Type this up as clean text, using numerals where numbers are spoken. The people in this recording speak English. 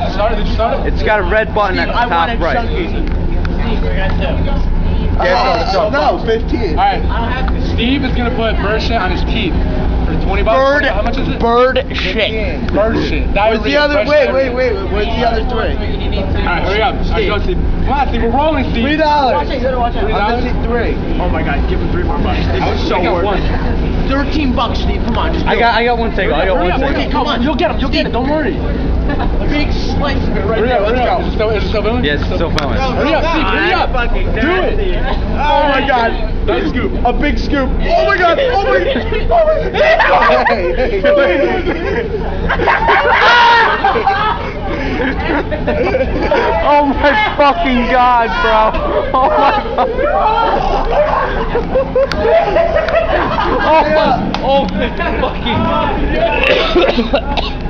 Did you start it? It's got a red button at the top right. No, 15. Alright, Steve is gonna put bird shit on his teeth for $20. Bird, How much is it? bird shit. Bird shit. Where's the other? Wait. Where's the other 3? Alright, hurry up. Alright, go, Steve. Come on, Steve. We're rolling, Steve. $3. Watch it, watch it. I'm gonna take 3. Oh my god, give him 3 more bucks. This is so worth it. $13, Steve. Come on, just I got one single. I got one Hurry up, single. Come on, You'll get him. You'll get it. Don't worry. big slice of it right there. Let's go. Is it still filming? Yeah, it's still filming. Hurry up, Steve. Hurry up. Do it. Oh my god. Big scoop. A big scoop. Oh my god. Oh my Oh my fucking god, bro. Oh my fucking. Oh my fucking.